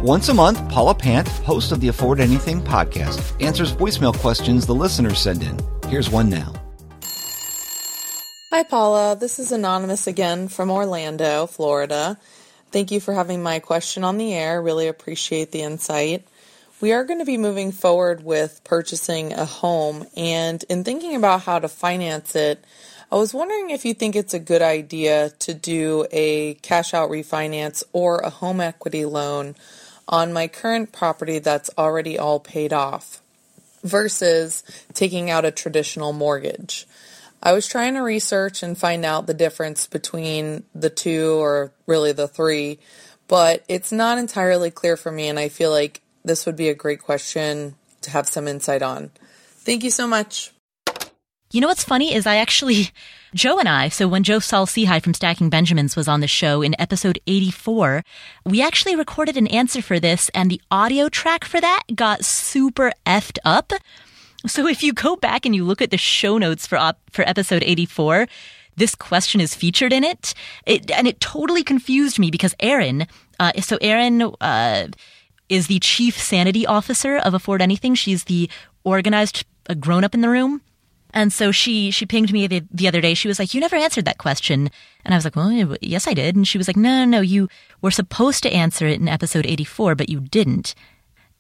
Once a month, Paula Pant, host of the Afford Anything podcast, answers voicemail questions the listeners send in. Here's one now. Hi, Paula. This is Anonymous again from Orlando, Florida. Thank you for having my question on the air. Really appreciate the insight. We are going to be moving forward with purchasing a home, and in thinking about how to finance it, I was wondering if you think it's a good idea to do a cash-out refinance or a home equity loan on my current property that's already all paid off versus taking out a traditional mortgage. I was trying to research and find out the difference between the two, or really the three, but it's not entirely clear for me, and I feel like this would be a great question to have some insight on. Thank you so much. You know what's funny is Joe and I, so when Joe Saul-Sehy from Stacking Benjamins was on the show in episode 84, we actually recorded an answer for this, and the audio track for that got super effed up. So if you go back and you look at the show notes for episode 84, this question is featured in it. And it totally confused me because Erin is the chief sanity officer of Afford Anything. She's the organized grown-up in the room. And so she pinged me the other day. She was like, "You never answered that question." And I was like, "Well, yes, I did." And she was like, No, you were supposed to answer it in episode 84, but you didn't.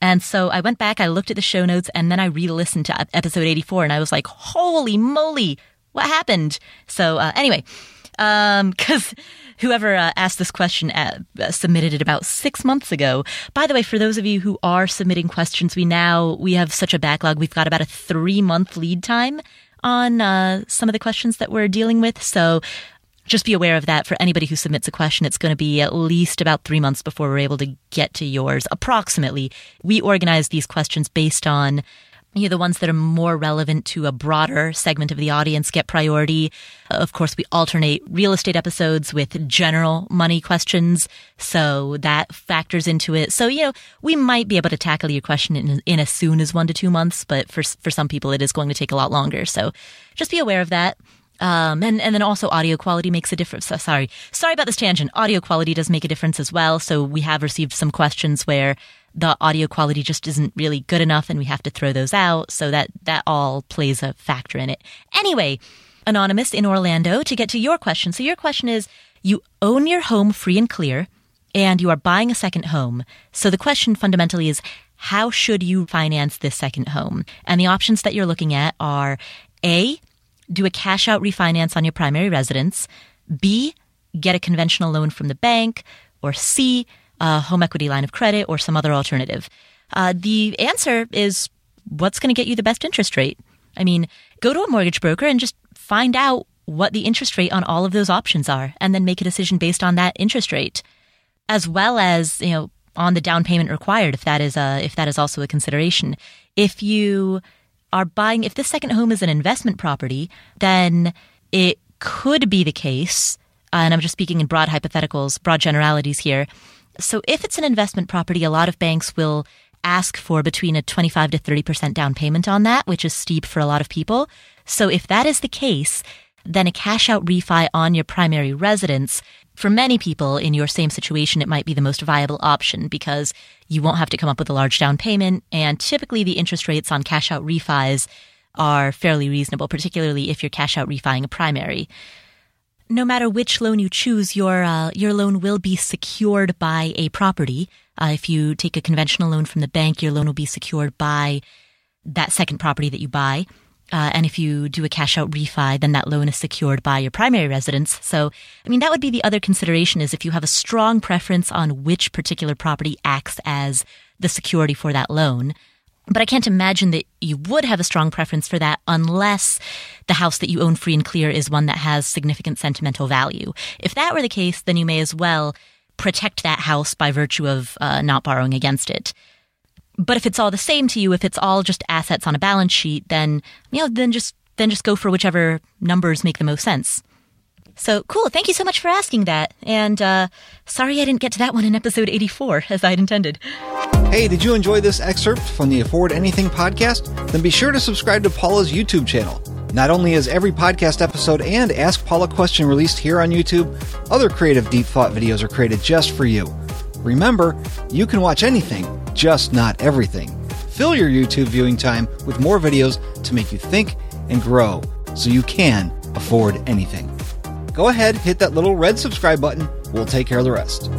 And so I went back, I looked at the show notes, and then I re-listened to episode 84, and I was like, holy moly, what happened? So anyway, because whoever asked this question submitted it about 6 months ago. By the way, for those of you who are submitting questions, we have such a backlog. We've got about a 3-month lead time on some of the questions that we're dealing with. So just be aware of that. For anybody who submits a question, it's going to be at least about 3 months before we're able to get to yours, approximately. We organize these questions based on the ones that are more relevant to a broader segment of the audience get priority. Of course, we alternate real estate episodes with general money questions, so that factors into it. So, we might be able to tackle your question in as soon as 1 to 2 months, but for some people, it is going to take a lot longer. So just be aware of that. And then also audio quality makes a difference. Sorry about this tangent. Audio quality does make a difference as well. So we have received some questions where the audio quality just isn't really good enough and we have to throw those out. So that all plays a factor in it. Anyway, Anonymous in Orlando, to get to your question. So your question is, you own your home free and clear and you are buying a second home. So the question fundamentally is, how should you finance this second home? And the options that you're looking at are A, do a cash-out refinance on your primary residence, B, get a conventional loan from the bank, or C, a home equity line of credit or some other alternative. The answer is what's going to get you the best interest rate. I mean, go to a mortgage broker and just find out what the interest rate on all of those options are, and then make a decision based on that interest rate, as well as, on the down payment required, if that is also a consideration. If this second home is an investment property, then it could be the case, and I'm just speaking in broad hypotheticals, broad generalities here. So if it's an investment property, a lot of banks will ask for between a 25 to 30% down payment on that, which is steep for a lot of people. So if that is the case, then a cash out refi on your primary residence, for many people in your same situation, it might be the most viable option because you won't have to come up with a large down payment. And typically the interest rates on cash out refis are fairly reasonable, particularly if you're cash out refining a primary. No matter which loan you choose, your loan will be secured by a property. If you take a conventional loan from the bank, your loan will be secured by that second property that you buy. And if you do a cash out refi, then that loan is secured by your primary residence. So, that would be the other consideration, is if you have a strong preference on which particular property acts as the security for that loan. But I can't imagine that you would have a strong preference for that unless the house that you own free and clear is one that has significant sentimental value. If that were the case, then you may as well protect that house by virtue of not borrowing against it. But if it's all the same to you, if it's all just assets on a balance sheet, then just go for whichever numbers make the most sense. So cool. Thank you so much for asking that. And sorry I didn't get to that one in episode 84 as I'd intended. Hey, did you enjoy this excerpt from the Afford Anything podcast? Then be sure to subscribe to Paula's YouTube channel. Not only is every podcast episode and Ask Paula question released here on YouTube, other creative deep thought videos are created just for you. Remember, you can watch anything, just not everything. Fill your YouTube viewing time with more videos to make you think and grow so you can afford anything. Go ahead, hit that little red subscribe button. We'll take care of the rest.